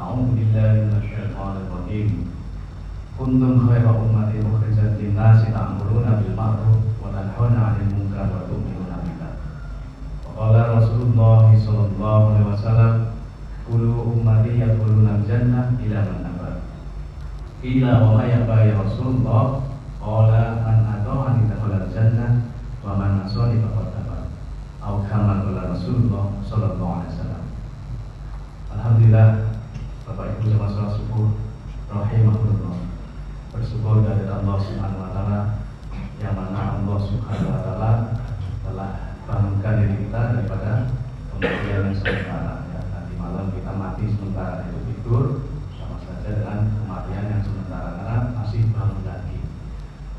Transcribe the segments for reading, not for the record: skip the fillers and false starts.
A'udzu billahi minasyaitonir rajim. Kuntum khaira ummatin ukhrijat lin-nasi ta'muruna bil ma'ruf wa tanhauna 'anil munkar wa tu'minuna billah. Wa qala Rasulullah sallallahu alaihi wasallam, kullu ummati yadkhuluna al-jannah ila man aba. Qila wa ma yaba ya Rasulullah? Qala man ata'ani dakhala al-jannah wa man asani faqad aba. Atau kama qala Rasulullah sallallahu alaihi wasallam. Alhamdulillah, Bapak Ibu jemaah salat subuh rahimahullah. Bersyukur dari Allah Subhanahu wa taala yang mana Allah Subhanahu wa taala telah bangunkan diri kita daripada kematian yang sementara. Ya, nanti malam kita mati sementara itu tidur sama saja dengan kematian yang sementara karena masih bangun lagi.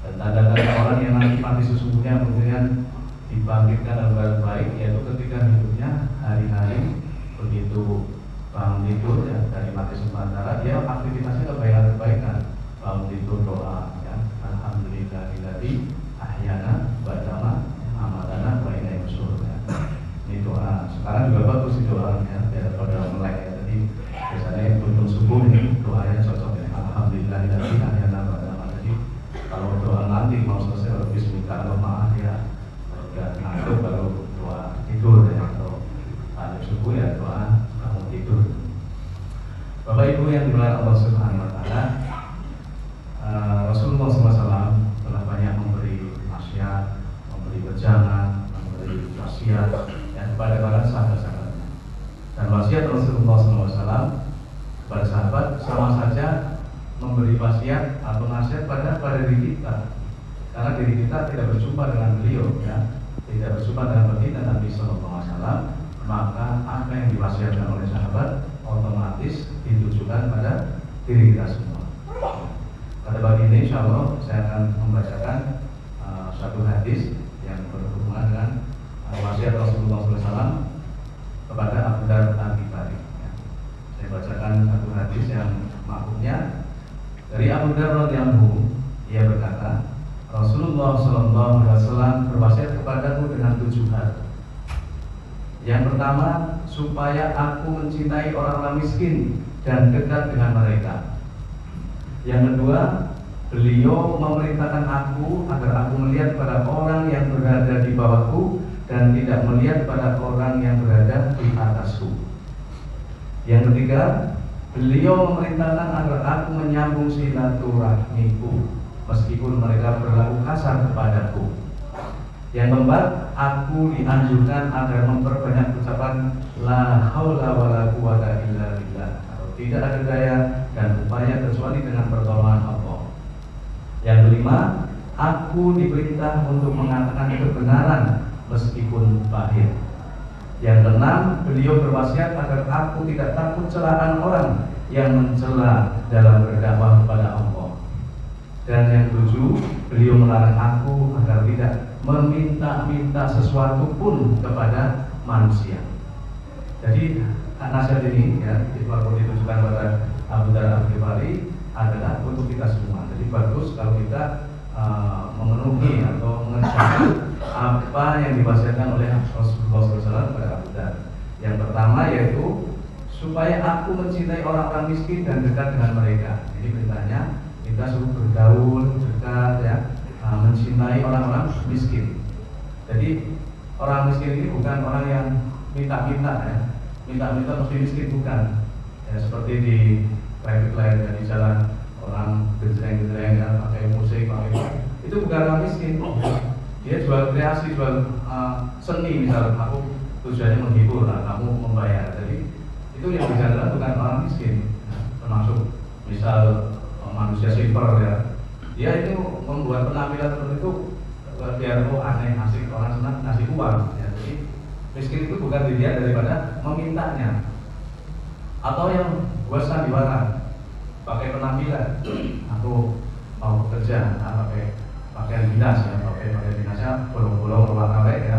Dan tanda-tanda orang yang nanti mati sesungguhnya kemudian dibangkitkan dalam keadaan baik, yaitu ketika hidupnya hari-hari begitu bangun tidur ya, dari mati sementara dia aktivitasnya kebaikan, bangun tidur doa ya, alhamdulillahilladzi ahyana ba'dama amatana wa ilaihi nusyur ya. Ini doa. Sekarang juga bagus sih doanya biar pada melek ya. Jadi biasanya untuk subuh ini doanya cocok ya. Alhamdulillahilladzi ahyana ba'dama. Jadi kalau doa nanti mau selesai baru bismillah maaf ya. Kalau udah ngantuk baru doa tidur ya, atau tanya subuh ya doa bangun tidur. Bapak Ibu yang dimuliakan Allah Subhanahu wa taala, Rasulullah SAW telah banyak memberi nasihat, memberi wejangan, memberi wasiat ya, kepada para sahabat-sahabatnya. Dan wasiat Rasulullah SAW kepada sahabat sama saja memberi wasiat atau nasihat pada diri kita, karena diri kita tidak berjumpa dengan beliau ya, tidak berjumpa dengan baginda Nabi SAW, maka apa yang diwasiatkan oleh sahabat otomatis ditujukan pada diri kita semua. Pada pagi ini insya Allah saya akan membacakan satu hadis yang berhubungan dengan wasiat Rasulullah SAW kepada Abu Dzar Al-Ghifari ya. Saya bacakan satu hadis yang maknanya dari Abu Dzar radhiyallahu, ia berkata, Rasulullah SAW berwasiat kepadaku dengan 7 hal. Yang pertama, supaya aku mencintai orang-orang miskin dan dekat dengan mereka. Yang kedua, beliau memerintahkan aku agar aku melihat pada orang yang berada di bawahku dan tidak melihat pada orang yang berada di atasku. Yang ketiga, beliau memerintahkan agar aku menyambung silaturahmiku meskipun mereka berlaku kasar kepadaku. Yang keempat, aku dianjurkan agar memperbanyak ucapan la haula wala quwata illa billah, atau tidak ada daya dan upaya kecuali dengan pertolongan Allah. Yang kelima, aku diperintah untuk mengatakan kebenaran meskipun pahit. Yang keenam, beliau berwasiat agar aku tidak takut celaan orang yang mencela dalam berdakwah kepada Allah. Dan yang ketujuh, beliau melarang aku agar tidak meminta-minta sesuatu pun kepada manusia. Jadi nasihat ini ya, walaupun ditujukan pada Abu Dzar Al-Ghifari adalah untuk kita semua. Jadi bagus kalau kita memenuhi atau mengerjakan apa yang diwasiatkan oleh Rasulullah SAW kepada Abu Dzar. Yang pertama yaitu supaya aku mencintai orang-orang miskin dan dekat dengan mereka. Ini perintahnya, kita suruh bergaul dekat ya, mencintai orang-orang miskin. Jadi orang miskin ini bukan orang yang minta-minta ya, minta-minta mesti miskin, bukan ya, seperti di traffic light ya, di jalan orang gejreng-gejreng ya, pakai musik, pakai itu bukan orang miskin. Dia jual kreasi, jual seni misalnya, aku tujuannya menghibur, nah, kamu membayar. Jadi itu yang bicara bukan orang miskin, termasuk misal manusia silver ya, dia itu membuat penampilan seperti itu biar aneh, asik, orang senang ngasih uang ya. Jadi miskin itu bukan dilihat daripada memintanya, atau yang buat sandiwara pakai penampilan, aku mau bekerja pakai pakaian dinas ya, pakai dinasnya bolong-bolong berwarna merah ya,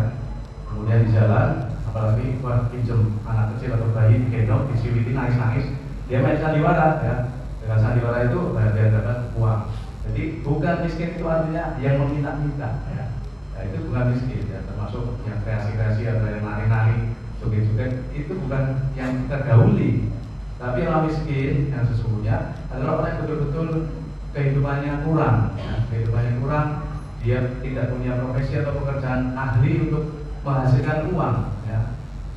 kemudian di jalan apalagi buat pinjem anak kecil atau bayi digendong, disiwitin nangis-nangis, dia main sandiwara ya. Dengan sandiwara itu dia dapat uang. Jadi bukan miskin itu artinya yang meminta-minta ya. Nah, itu bukan miskin ya, termasuk yang kreasi-kreasi atau yang nari-nari, joget-joget, itu bukan yang kita gauli. Tapi orang miskin yang sesungguhnya adalah orang yang betul-betul kehidupannya kurang, ya. Kehidupannya kurang, dia tidak punya profesi atau pekerjaan ahli untuk menghasilkan uang, ya.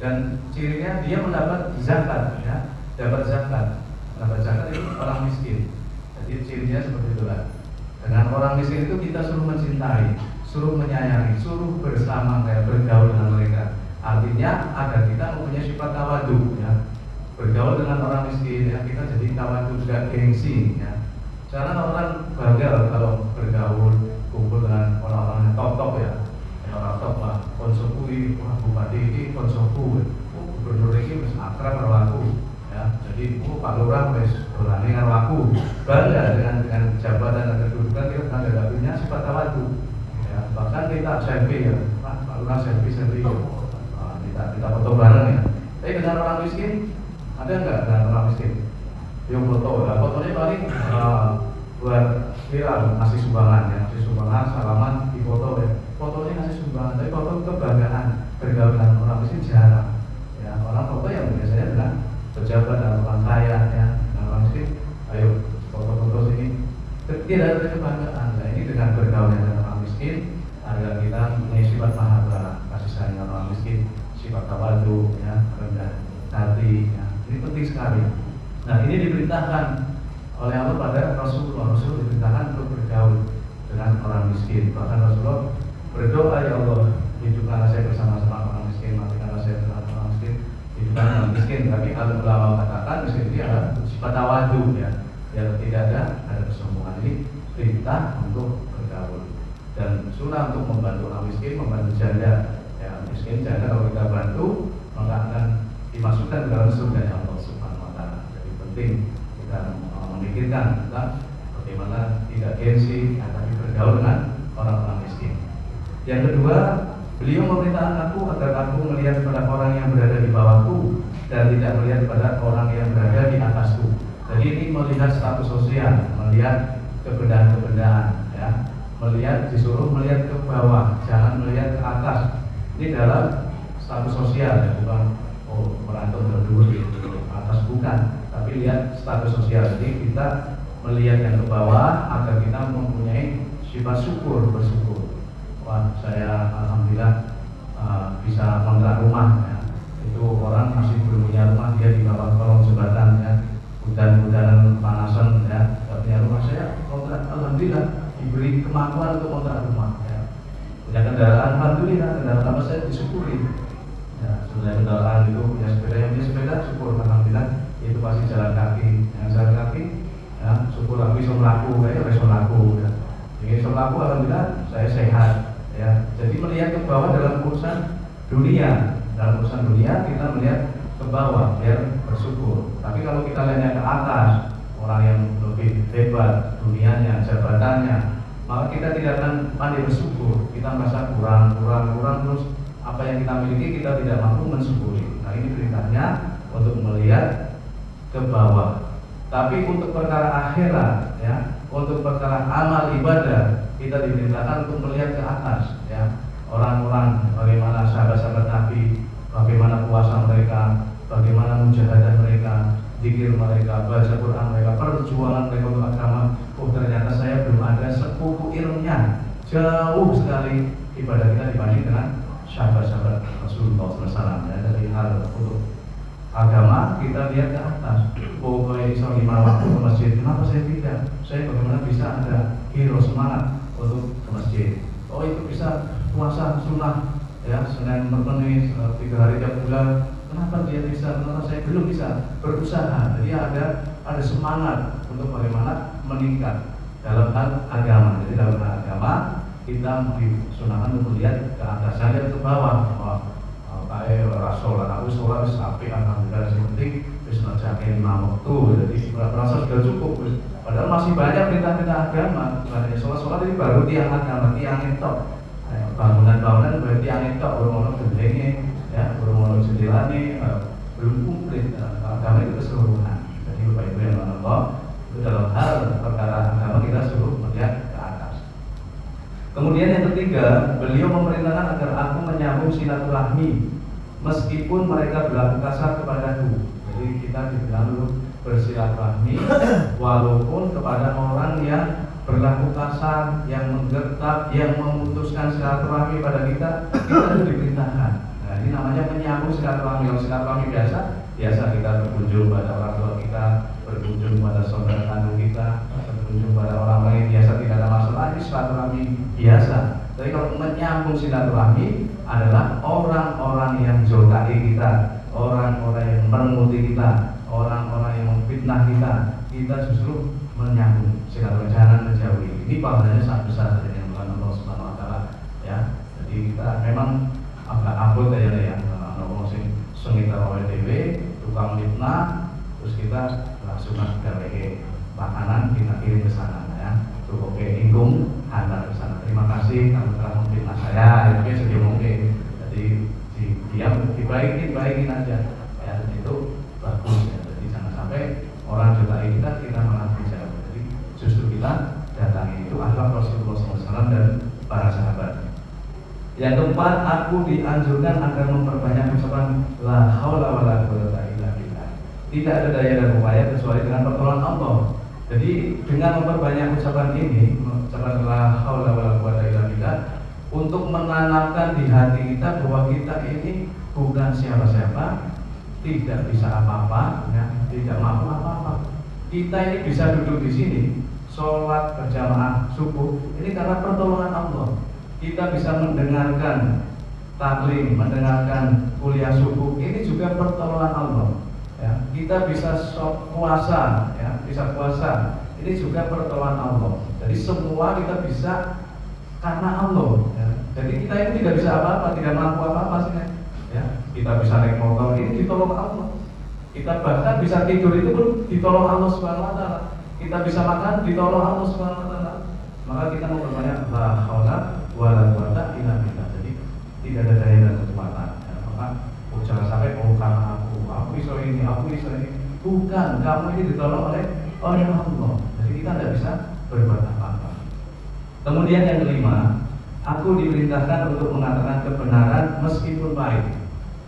Dan cirinya dia mendapat zakat, ya. Dapat zakat itu orang miskin. Jadi cirinya seperti itulah. Dengan orang miskin itu kita suruh mencintai, suruh menyayangi, suruh bersama, bergaul dengan mereka. Artinya agar kita mempunyai sifat tawadu, ya. Bergaul dengan orang miskin, ya, kita jadi tawadu, juga gengsi, ya. Karena orang bangga kalau bergaul, kumpul dengan orang-orang yang top, ya. Orang top lah, konsoku ini, wah bupati ini konsoku, gubernur ini wis akrab karo aku, ya. Jadi Pak Lurah wis dolane karo aku. Bangga dengan jabatan dan kedudukan, kita tidak punya sifat tawadu, ya. Bahkan kita selfie, ya, Pak Lurah selfie, ya. Kita foto bareng, ya. Tapi dengan orang miskin ada nggak dengan orang miskin? Yang foto, ya, fotonya paling buat viral, ngasih sumbangan, ya, ngasih sumbangan, salaman, di foto, ya. Fotonya ngasih sumbangan, tapi foto kebanggaan bergaul dengan orang miskin jarang, ya. Orang foto yang biasanya adalah pejabat dan orang kaya, ya. Dengan orang miskin, ayo foto-foto sini, tidak ada kebanggaan. Nah, ini dengan bergaul dengan orang miskin agar kita punya sifat mahabbah, kasih sayang orang miskin, sifat tawadu, ya, rendah hati, ya. Ini penting sekali. Nah, ini diperintahkan oleh Allah pada Rasulullah. Rasul diperintahkan untuk bergaul dengan orang miskin. Bahkan Rasulullah berdoa, ya Allah, hidupkanlah saya bersama-sama orang miskin, matikanlah saya bersama orang miskin, hidupkan orang miskin. Tapi kalau ulama katakan miskin itu adalah sifat tawadu, ya, yang tidak ada kesombongan. Ini perintah untuk bergaul dan sunnah untuk membantu orang miskin, membantu janda, ya. Miskin janda kalau kita bantu maka akan dimasukkan ke dalam surga Allah Subhanahu wa Ta'ala. Jadi penting kita memikirkan tentang bagaimana tidak gengsi, tapi bergaul dengan orang-orang miskin. Yang kedua, beliau memerintahkan aku agar aku melihat pada orang yang berada di bawahku dan tidak melihat pada orang yang berada di atasku. Jadi ini melihat status sosial, melihat kebendaan-kebendaan, ya. Disuruh melihat ke bawah, jangan melihat ke atas. Ini dalam status sosial, ya, bukan merantau berdua gitu, atas bukan, tapi lihat status sosial. Jadi kita melihat yang ke bawah agar kita mempunyai sifat syukur, bersyukur. Wah, saya alhamdulillah bisa kontrak rumah, ya. Itu orang masih belum punya rumah, dia di bawah kolong jembatan, ya, hujan-hujanan panasan, ya, tidak punya rumah. Saya kontrak, alhamdulillah diberi kemampuan untuk kontrak rumah, ya. Punya kendaraan, alhamdulillah, kendaraan apa saya disyukuri. Ya, sebenarnya kendaraan itu punya sepeda, yang punya sepeda syukur, alhamdulillah. Itu pasti jalan kaki, yang jalan kaki, ya, syukur aku bisa melaku, kayak bisa melaku, ya. Jadi bisa melaku, alhamdulillah saya sehat, ya. Jadi melihat ke bawah dalam urusan dunia, kita melihat ke bawah biar bersyukur. Tapi kalau kita lihatnya ke atas, orang yang lebih hebat dunianya, jabatannya, maka kita tidak akan pandai bersyukur. Kita merasa kurang terus. Apa yang kita miliki kita tidak mampu mensyukuri. Nah, ini perintahnya untuk melihat ke bawah. Tapi untuk perkara akhirat, ya, untuk perkara amal ibadah, kita diperintahkan untuk melihat ke atas, ya. Orang-orang, bagaimana sahabat-sahabat Nabi, bagaimana puasa mereka, bagaimana mujahadah mereka, zikir mereka, baca Quran mereka, perjuangan mereka untuk agama. Oh, ternyata saya belum ada sepupu ilmunya. Jauh sekali ibadah kita dibanding dengan sahabat-sahabat Rasulullah SAW, ya. Dari hal untuk agama kita lihat ke atas. Pokoknya iso 5 waktu ke masjid, kenapa saya tidak? Saya bagaimana bisa ada hero semangat untuk ke masjid? Oh, itu bisa puasa sunnah, ya, Senin Kamis 3 hari tiap bulan. Kenapa dia bisa? Kenapa saya belum bisa? Berusaha. Jadi ada semangat untuk bagaimana meningkat dalam hal agama. Jadi dalam hal agama kita disunahkan untuk melihat ke atas, jangan ke bawah. Kayak rasul, aku sholat wis apik, alhamdulillah. Yang penting wis ngajakin 5 waktu, jadi merasa sudah cukup. Padahal masih banyak perintah-perintah agama. Bukan hanya sholat ini baru tiang agama, tiang entok. Bangunan-bangunan berarti tiang entok, belum ono gendengnya, ya, belum ono jendelane, belum komplit. Agama itu keseluruhan. Jadi Bapak Ibu yang Allah, itu dalam hal perkara agama kita suruh melihat ke atas. Kemudian yang ketiga, beliau memerintahkan agar aku menyambung silaturahmi meskipun mereka berlaku kasar kepadaku. Jadi kita kita dibilang dulu bersilaturahmi walaupun kepada orang yang berlaku kasar, yang menggertak, yang memutuskan silaturahmi pada kita itu diperintahkan. Nah, ini namanya menyambung silaturahmi. Kalau silaturahmi biasa kita berkunjung pada orang tua kita, berkunjung pada saudara kandung kita, berkunjung pada orang lain biasa, tidak ada masalah, ini silaturahmi biasa. Tapi kalau menyambung silaturahmi adalah orang-orang yang jokai kita, orang-orang yang merenguti kita, orang-orang yang memfitnah kita, kita justru menyambung silaturahmi, jangan menjauhi. Ini pahalanya sangat besar dari yang Tuhan Allah Subhanahu Wa Taala. Ya, jadi kita memang agak abot ya orang sing sengita oleh dewe, tukang fitnah, terus kita langsung gawe makanan kita kirim ke sana ya. Cukup ingkung hantar ke sana. Terima kasih kamu telah memfitnah saya. Itu sejauh mungkin. Jadi dibaikin aja. Ya, itu bagus ya. Jadi jangan sampai orang jokai kita malah dijauh. Jadi justru kita datangi itu akhlak Rasulullah SAW dan para sahabat. Yang keempat, aku dianjurkan agar memperbanyak ucapan la haula wala quwwata illa billah. Tidak ada daya dan upaya kecuali dengan pertolongan Allah. Jadi dengan memperbanyak ucapan ini, ucapan la haula wala quwwata illa billah, untuk menanamkan di hati kita bahwa kita ini bukan siapa-siapa, tidak bisa apa-apa, ya, tidak mampu apa-apa. Kita ini bisa duduk di sini, sholat berjamaah subuh, ini karena pertolongan Allah. Kita bisa mendengarkan taklim, mendengarkan kuliah subuh, ini juga pertolongan Allah. Ya, kita bisa puasa, ya, bisa puasa, ini juga pertolongan Allah. Jadi semua kita bisa karena Allah. Ya. Jadi kita ini tidak bisa apa-apa, tidak mampu apa-apa sih. Ya, kita bisa naik motor, ini ditolong Allah. Kita bahkan bisa tidur itu pun ditolong Allah Subhanahu Wa Taala. Kita bisa makan, ditolong Allah Subhanahu Wa Taala. Maka kita memperbanyak la haula wala quwwata illa billah. Jadi tidak ada daya dan kekuatan. Ya, maka jangan sampai karena aku iso ini. Bukan, kamu ini ditolong oleh Allah. Jadi kita tidak bisa berbuat apa-apa. Kemudian yang kelima, aku diperintahkan untuk mengatakan kebenaran meskipun pahit.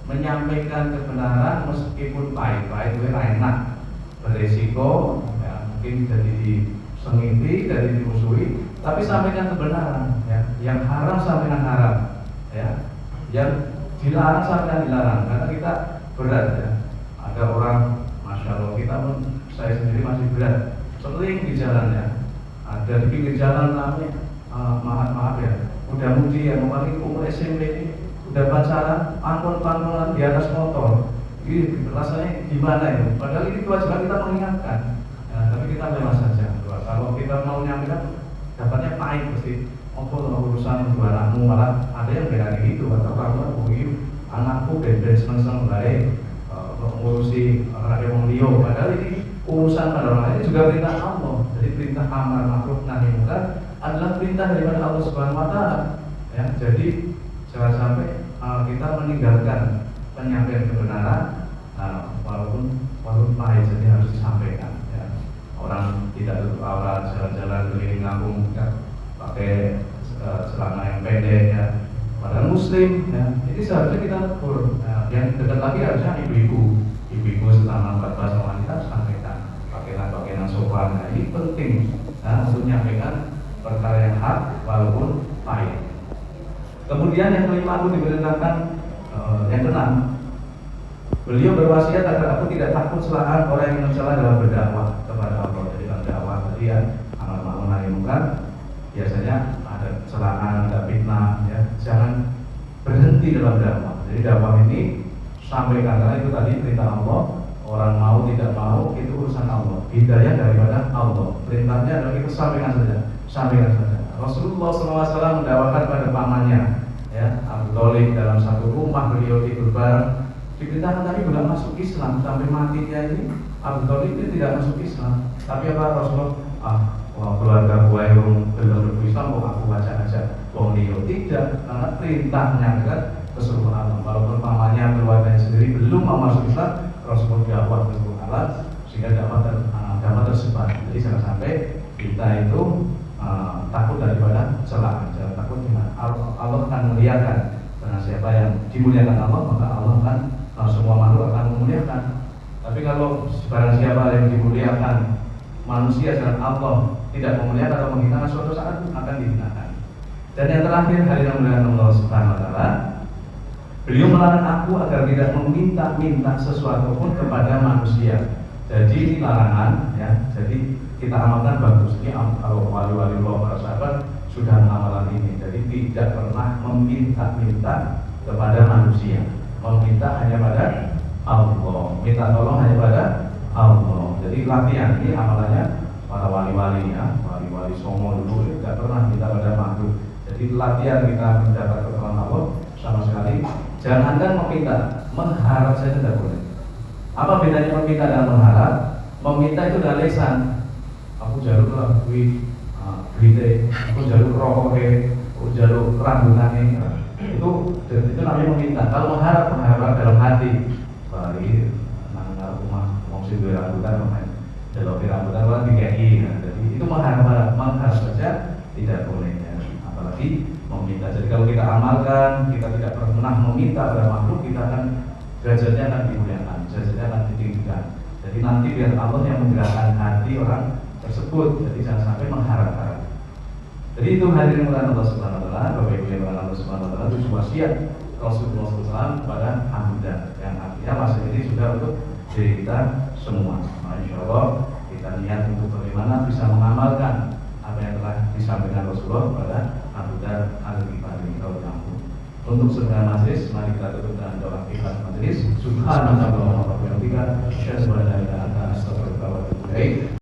Menyampaikan kebenaran meskipun pahit. Pahit itu enak, beresiko, ya, mungkin jadi disengiti, jadi dimusuhi, tapi sampaikan kebenaran, ya. Yang haram sampaikan haram, ya. Yang dilarang sampaikan dilarang, karena kita berat, ya. Ada orang, masya Allah, kita pun, saya sendiri masih berat, sering di jalan, ya. Ada di pinggir jalan namanya, maaf ya, udah mudi ya, paling umur SMP ini, udah pacaran, pangkon-pangkonan di atas motor, ini rasanya gimana ya? Padahal ini kewajiban kita mengingatkan, ya, tapi kita memang saja. Kalau kita mau nyampaikan, dapatnya pahit pasti. Urusan dua anakmu, malah ada yang berani gitu, atau kamu anakku beda seneng-seneng baik, ngurusi rakyat wong liya. Padahal ini urusan pada orang lain juga perintah Allah. Jadi perintah amar ma'ruf nahi munkar adalah perintah daripada Allah Subhanahu Wa Taala. Ya, jadi jangan sampai kita meninggalkan penyampaian kebenaran, walaupun pahit, jadi harus disampaikan. Ya. Orang tidak tutup aurat, jalan-jalan keliling kampung pakai celana yang pendek, ya. Padahal muslim, ya. Ini seharusnya kita tegur. Yang dekat lagi harusnya ibu-ibu selama 14 wanita sampaikan pakaian sopan. Nah, ini penting, ya, untuk menyampaikan perkara yang hak walaupun pahit. Kemudian yang kelima, aku diperintahkan yang keenam, beliau berwasiat agar aku tidak takut celahan orang yang mencela dalam berdakwah kepada Allah. Jadi dalam dakwah tadi ya, amar ma'ruf nahi munkar, biasanya ada celahan, ada fitnah, ya. Jangan berhenti dalam dakwah. Jadi dakwah ini sampaikan, karena itu tadi perintah Allah. Orang mau tidak mau itu urusan Allah. Hidayah daripada Allah. Perintahnya adalah kita sampaikan saja. Rasulullah SAW mendakwakan pada pamannya, ya, Abu Thalib. Dalam satu rumah beliau tidur bareng. Diberitakan tapi tidak masuk Islam sampai matinya ini. Abu Thalib itu tidak masuk Islam. Tapi apa Rasulullah? Keluarga gua yang belum Islam, kok aku baca aja. Wong liya tidak, karena perintahnya kan keseluruhan Allah. Walaupun pamannya, keluarganya sendiri belum mau masuk Islam, Rasulullah dakwah keseluruhan Allah sehingga dakwah tersebar. Jadi jangan sampai kita itu takut daripada celaan, jangan takut dengan Allah akan memuliakan. Karena siapa yang dimuliakan Allah, maka Allah akan semua makhluk akan memuliakan. Tapi kalau barang siapa yang dimuliakan manusia dan Allah tidak memuliakan atau menghina, suatu saat akan dihinakan. Dan yang terakhir, hadirin yang Allah Subhanahu wa taala, beliau melarang aku agar tidak meminta-minta sesuatu pun kepada manusia. Jadi ini larangan ya. Jadi kita amalkan bagus. Ini kalau wali-wali Allah, para sahabat sudah mengamalkan ini. Jadi tidak pernah meminta-minta kepada manusia. Meminta hanya pada Allah. Minta tolong hanya pada Allah. Jadi latihan ini amalannya para wali-wali ya. Wali-wali Songo dulu tidak pernah minta pada makhluk. Jadi latihan kita mendapat pertolongan Allah sama sekali. Jangankan meminta, mengharap saja tidak boleh. Apa bedanya meminta dan mengharap? Meminta itu adalah lisan. Aku jaluk lah, duite, aku jaluk rokok, aku jaluk rambutan itu namanya meminta. Kalau mengharap dalam hati. Balik nang rumah mau sing duwe rambutan, jaluk rambutan kan dikei. Jadi itu mengharap saja tidak boleh. Apalagi meminta. Jadi kalau kita amalkan, kita tidak pernah meminta pada makhluk, kita akan derajatnya akan dimuliakan, derajatnya akan ditinggikan. Jadi nanti biar Allah yang menggerakkan hati orang tersebut. Jadi jangan sampai mengharap-harap. Jadi itu hadirin muliakan Allah Subhanahu wa taala, Bapak Ibu yang muliakan Allah Subhanahu wa taala, itu wasiat Rasulullah SAW kepada Hamdan, yang artinya wasiat ini sudah untuk diri kita semua. Insya Allah kita niat untuk bagaimana bisa mengamalkan apa yang telah disampaikan Rasulullah kepada Abu Dar Al-Ghifari radhiyallahu. Untuk sebenarnya majelis, mari kita tutup dengan doa ikhlas majelis. Subhanallah wa bihamdihi, asyhadu an la ilaha illa anta, astaghfiruka wa atubu ilaik.